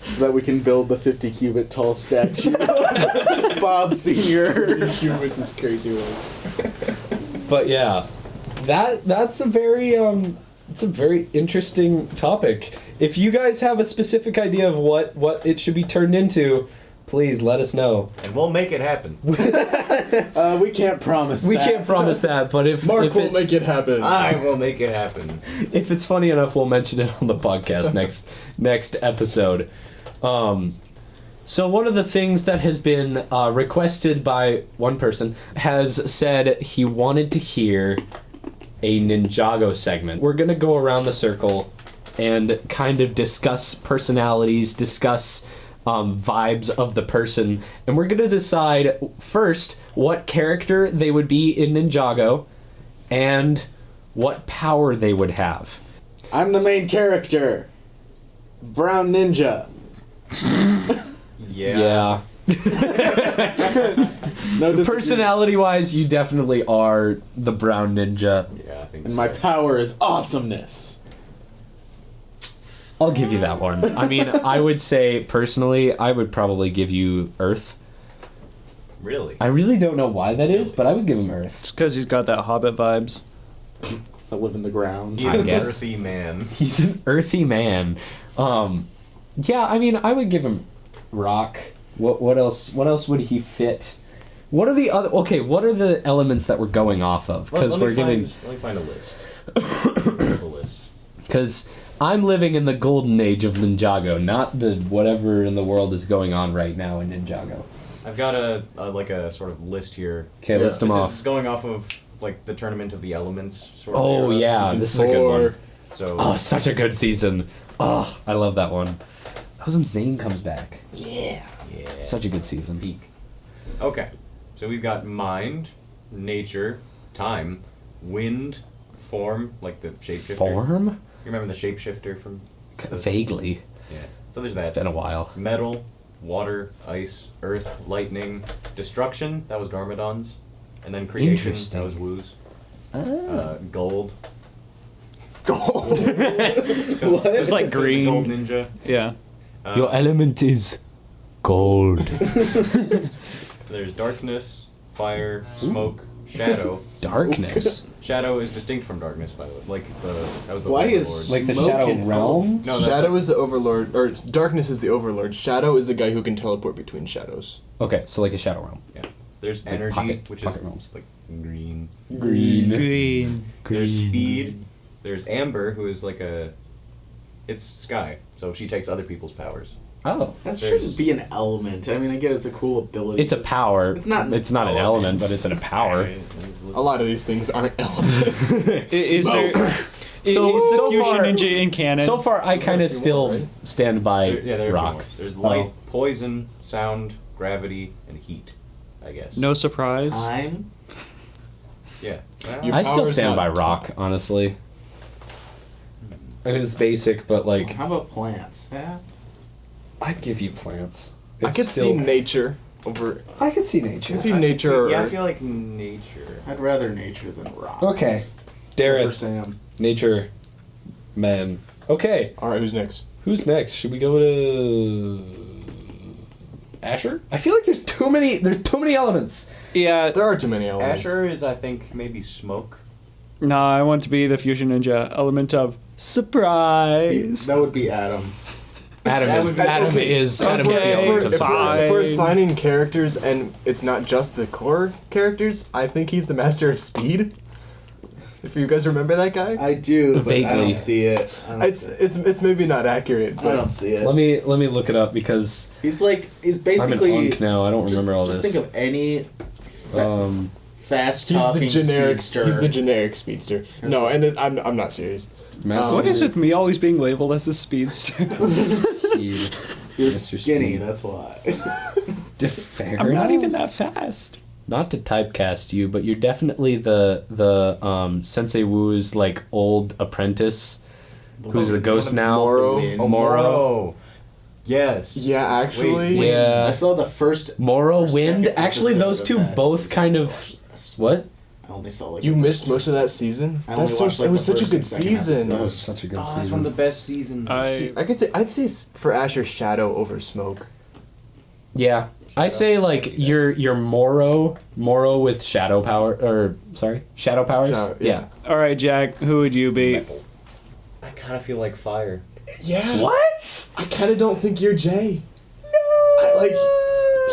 so that we can build the 50 cubit tall statue, Bob Senior. Humans is crazy one. But yeah, that's a very it's a very interesting topic. If you guys have a specific idea of what it should be turned into, please let us know. And we'll make it happen. We can't promise We that. can't promise that, but if Mark if will it's, make it happen. I will make it happen. if it's funny enough, we'll mention it on the podcast next episode. So one of the things that has been requested by one person has said he wanted to hear a Ninjago segment. We're gonna go around the circle and kind of discuss personalities, discuss vibes of the person, and we're gonna decide first what character they would be in Ninjago and what power they would have. I'm the main character. Brown Ninja. Yeah. No disagreement. Personality-wise, you definitely are the brown ninja. Yeah, I think And so. my power is awesomeness. I'll give you that one. I mean, I would say, personally, I would probably give you Earth. Really? I really don't know why that is, but I would give him Earth. It's because he's got that Hobbit vibes. I live in the ground. He's I an guess. earthy man. He's an earthy man. Yeah, I mean, I would give him rock. What else? What else would he fit? What are the other? Okay, what are the elements that we're going off of? Because we're giving. Let me find a list. A list. Because I'm living in the golden age of Ninjago, not the whatever in the world is going on right now in Ninjago. I've got a sort of list here. Okay, list them This off. is going off of like the Tournament of the Elements sort of Oh era, yeah, season this is a good one. 4. So Oh, such a good season. Oh, I love that one. That was when Zane comes back. yeah. Such a good season. Peak. Okay, so we've got mind, nature, time, wind, form, like the shapeshifter. Form? You remember the shapeshifter from? Vaguely. Yeah. So there's It's that. been a while. Metal, water, ice, earth, lightning, destruction. That was Garmadon's, and then creation. Interesting. That was Wu's. Ah. Gold. Gold. It's like green. Gold ninja. Yeah. Your element is gold. There's darkness, fire, smoke, shadow. Darkness. Shadow is distinct from darkness, by the way. Like that was the Why Overlord. is- Like the Smoke Shadow and Realm? No, that's Shadow is the overlord, or darkness is the overlord. Shadow is the guy who can teleport between shadows. Okay, so like a Shadow Realm. Yeah. There's Like energy, pocket- which pocket is realms. like green. Green. Green. There's speed. There's Amber, who is like it's Sky, so she takes other people's powers. Oh. That shouldn't be an element. I mean, I get it's a cool ability. It's a power. It's not. It's not an element, but it's a power. A lot of these things aren't elements. Is there? So- is the so fusion far- ninja in canon? So far, I kind of still right? stand by There are a few rock. more. There's light, poison, sound, gravity, and heat, I guess. no surprise. Time. Yeah. Your I still power's stand not by rock, honestly. I mean, it's basic, but like, How about plants? Yeah. I'd give you plants. I could see nature over. I could see I nature. could see nature. Or Yeah, I Earth. feel like nature. I'd rather nature than rocks. Okay. Super Dareth, Sam. nature, man. Okay, All right, who's next? who's next? Should we go to Asher? I feel like there's too many. There's too many elements. Yeah. There are too many elements. Asher is, I think, maybe smoke. No, I want to be the fusion ninja element of surprise. That would be Adam. Adam That is would be- Adam okay. is Adam is Okay. the element of If surprise. we're assigning characters and it's not just the core characters, I think he's the master of speed. If you guys remember that guy, I do, but I Vaguely. don't see it. I don't it's see it. it's maybe not accurate. I But don't see it. Let me look it up because He's I'm basically. an unk now. I don't just, remember all just this. think of any fast he's talking the generic. speedster. He's the generic speedster. No, and I'm not serious. Master What is with me always being labeled as a speedster? Speed. You're Mr. skinny, Speed. that's why. Fair I'm not enough. even that fast. Not to typecast you, but you're definitely the Sensei Wu's like old apprentice, who's the ghost now. Moro. Wind. Oh, Moro. Yes. Yeah, actually. Wait, Yeah. I saw the first. Moro, or Wind. second Actually, episode those of two that both season. kind I of. watched the rest. What? I only saw like. You the missed first most of two that season. I only That's so. watched, like, It was the such a first good and second season. episode. That was such a good Oh, it's season. one of the best seasons. I'd say for Asher Shadow over Smoke. Yeah, I say like your Moro with shadow power, or sorry, shadow powers. Yeah. All right, Jack, who would you be? I kind of feel like fire. Yeah. What? I kind of don't think you're Jay.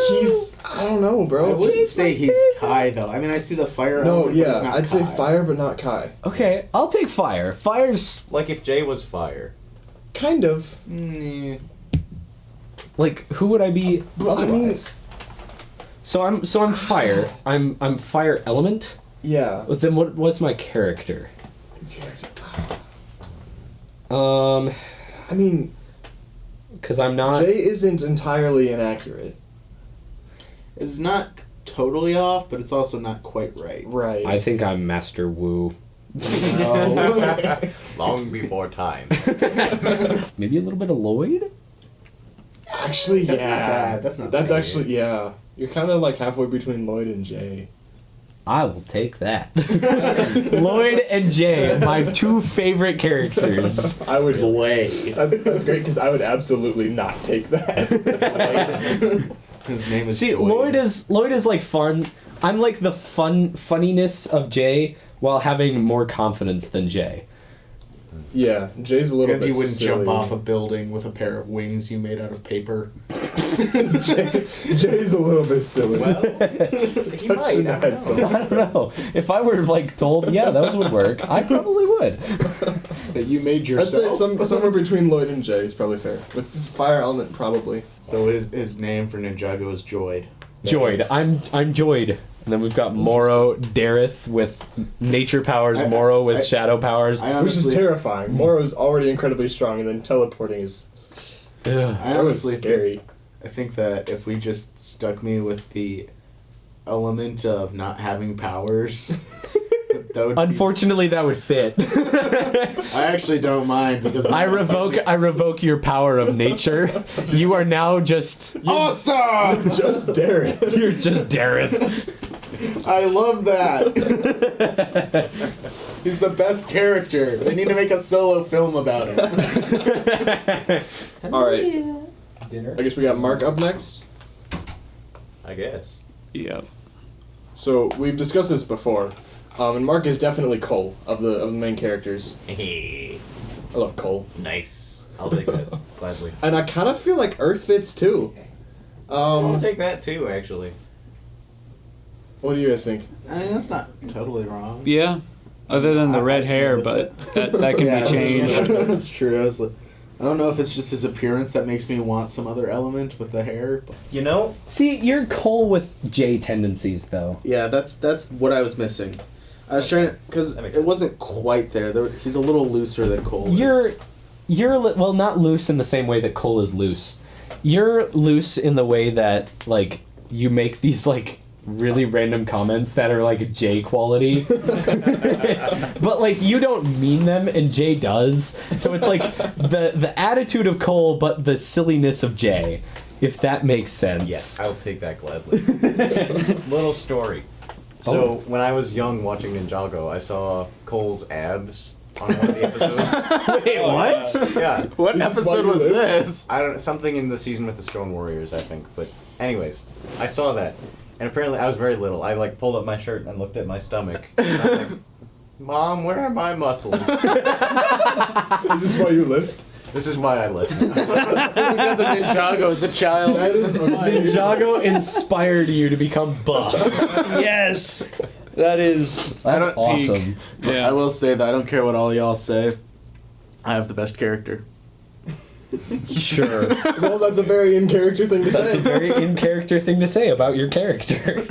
He's. I don't know, bro. I wouldn't say he's Kai though. I mean, I see the fire. No, element, but he's yeah, not I'd say Kai. fire, but not Kai. Okay, I'll take fire. Fire's Like if Jay was fire. Kind of. Mm, like who would I be? But I mean, So I'm fire. I'm fire element. yeah. But then what's my character? I mean, Because I'm not. Jay isn't entirely inaccurate. it's not totally off, but it's also not quite right. Right. I think I'm Master Wu. No. Long before time. Maybe a little bit of Lloyd. Actually, That's yeah. not bad. That's not That's bad. actually, yeah. You're kind of like halfway between Lloyd and Jay. I will take that. Lloyd and Jay, my two favorite characters. I would. Way. That's great because I would absolutely not take that. His name is See, Joy. Lloyd is like fun. I'm like the funniness of Jay while having more confidence than Jay. Yeah, Jay's a little And bit you wouldn't jump silly. off a building with a pair of wings you made out of paper. Jay's a little bit silly. Well, Touching that head so I don't know. If I were like told, yeah, those would work, I probably would. That you made I'd yourself. say somewhere between Lloyd and Jay is probably fair. With fire element, probably. So his name for Ninjago is Joyd. Joyd. I'm Joyd. And then we've got Moro, Dareth with nature powers, Moro with shadow powers. I Which honestly, is terrifying. Moro's already incredibly strong, and then teleporting is Ugh. I that was honestly scary. I think that if we just stuck me with the element of not having powers, that would. Unfortunately, that would fit. I actually don't mind because I revoke your power of nature. You are now just awesome. Just Dareth. you're just Dareth. I love that. He's the best character. They need to make a solo film about him. Alright, Dinner. I guess we got Mark up next. I guess. Yep. So, we've discussed this before. And Mark is definitely Cole of the main characters. Hey, I love Cole. nice. I'll take that gladly. And I kind of feel like Earth fits too. I'll take that too, actually. What do you guys think? I mean, that's not totally wrong. Yeah. Other than the red I hair, with but it. that can Yeah, be changed. That's true. I was like, I don't know if it's just his appearance that makes me want some other element with the hair. But You know, See, you're Cole with J tendencies, though. yeah, that's what I was missing. I was trying to, because That makes it sense. wasn't quite there. He's a little looser than Cole is. Well, not loose in the same way that Cole is loose. You're loose in the way that, like, you make these, like, really random comments that are, like, J quality. But, like, you don't mean them, and J does. So it's, like, the attitude of Cole, but the silliness of J, if that makes sense. yes, I'll take that gladly. Little story. So when I was young watching Ninjago, I saw Cole's abs on one of the episodes. Wait, what? Yeah. What episode was this? I don't something in the season with the Stone Warriors, I think. But anyways, I saw that, and apparently I was very little. I like pulled up my shirt and looked at my stomach. And I'm like, Mom, where are my muscles? Is this why you lift? This is why I live. Because of Ninjago as a child. That is amazing. Ninjago inspired you to become buff. Yes, that is. That's awesome. Yeah. I will say that I don't care what all y'all say. I have the best character. Sure. Well, that's a very in-character thing to That's say. a very in-character thing to say about your character.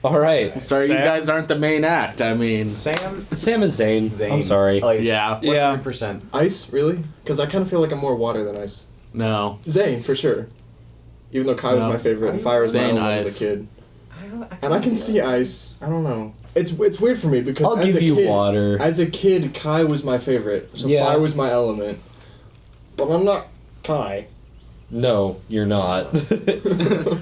All right. Sorry, Sam? you guys aren't the main act. I mean, Sam, Sam is Zane. Zane, I'm sorry. Ice, Yeah. 100%. Ice, really? Because I kind of feel like I'm more water than ice. no. Zane, for sure. Even though Kai was No. my favorite and Fire was my Zane own as Ice. a kid. And I can see ice. I don't know. It's weird for me because I'll as give a you kid, water. As a kid, Kai was my favorite, so Yeah. fire was my element. But I'm not Kai. No, you're not.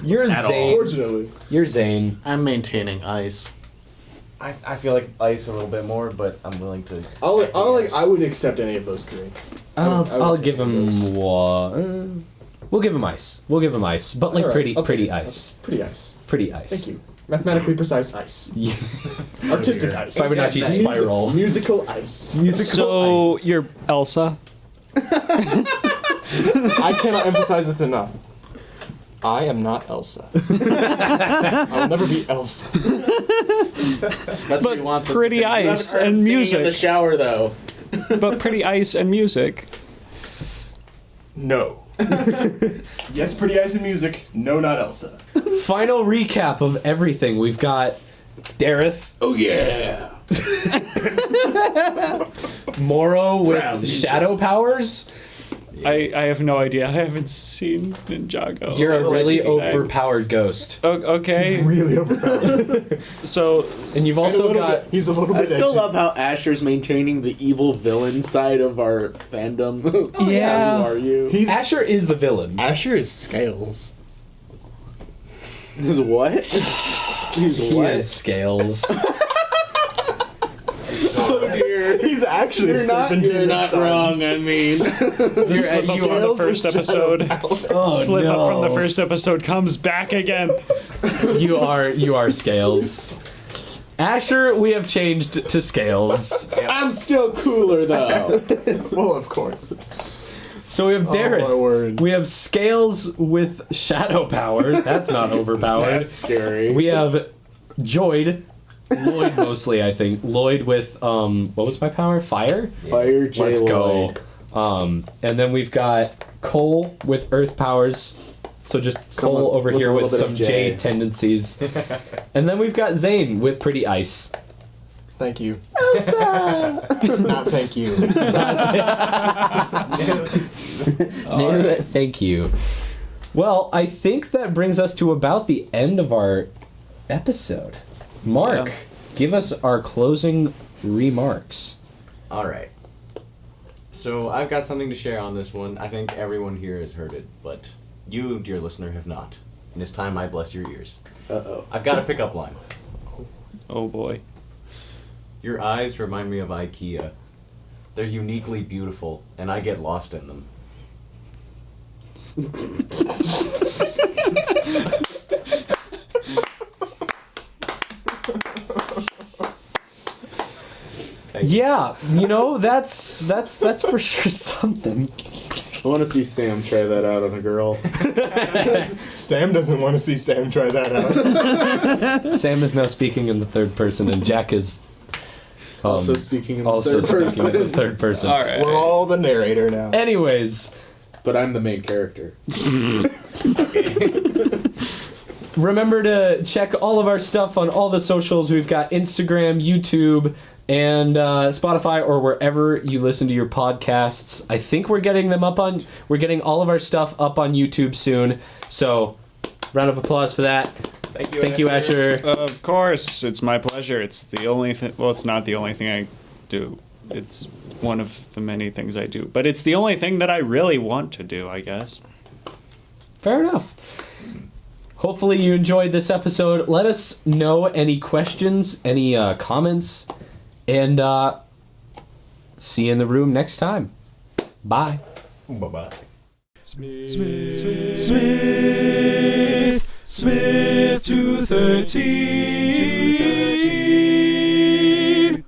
You're At all. Zane. Fortunately. You're Zane. I'm maintaining ice. I feel like Ice a little bit more, but I'm willing to. I would accept any of those three. I would I'll take give any of those. him water. We'll give him ice. We'll give him ice, but like Alright, pretty, I'll take pretty it. ice. Pretty ice. Pretty ice. Thank you. Mathematically precise ice. Yeah. Artistic ice. Fibonacci Nice. spiral. Musical ice. Musical So ice. you're Elsa. I cannot emphasize this enough. I am not Elsa. I will never be Elsa. That's what he wants us to pretty think. You ice haven't heard him and singing music. in the shower, though. But pretty ice and music. No. Yes, pretty ice and music. No, not Elsa. Final recap of everything. We've got Dareth. Oh, yeah. Moro Brown with ninja. shadow powers. I have no idea. I haven't seen Ninjago. You're a That's really like you're saying. overpowered ghost. Okay, Really overpowered. so And you've And a also little got bit- he's a little I bit still edgy. love how Asher's maintaining the evil villain side of our fandom. Yeah. Who are you? He's Asher is the villain. Asher is Scales. He's what? He's He what? has scales. Oh dear. He's actually You're not wrong, I mean. slip up from the first episode. Oh, Slip no. up from the first episode comes back again. You are scales. Asher, we have changed to scales. I'm still cooler, though. Well, of course. So we have Dareth. my word. We have scales with shadow powers. That's not overpowered. That's scary. We have Lloyd mostly, I think. Lloyd with what was my power? Fire? Fire J. Let's Lloyd. go. And then we've got Cole with earth powers. So just Someone Cole over with here a with little bit some of J J. tendencies. And then we've got Zane with pretty ice. Thank you. Not thank you. Thank you. Well, I think that brings us to about the end of our episode. Mark, Yeah. give us our closing remarks. All right. So I've got something to share on this one. I think everyone here has heard it, but you, dear listener, have not. And it's time I bless your ears. Uh-oh. I've got a pickup line. Oh boy. Your eyes remind me of IKEA. They're uniquely beautiful, and I get lost in them. Yeah, you know, that's for sure something. I want to see Sam try that out on a girl. Sam doesn't want to see Sam try that out. Sam is now speaking in the third person, and Jack is Also speaking in the also third speaking in the person. third person. All right. We're all the narrator now. Anyways, But I'm the main character. remember to check all of our stuff on all the socials. We've got Instagram, YouTube, and Spotify, or wherever you listen to your podcasts. I think we're getting all of our stuff up on YouTube soon. So, round of applause for that. Thank you, Asher. Of course, it's my pleasure. It's the only thing. Well, it's not the only thing I do. It's one of the many things I do. But it's the only thing that I really want to do, I guess. Fair enough. Hopefully you enjoyed this episode. Let us know any questions, any comments, and see you in the room next time. Bye. Bye-bye. Smith 213.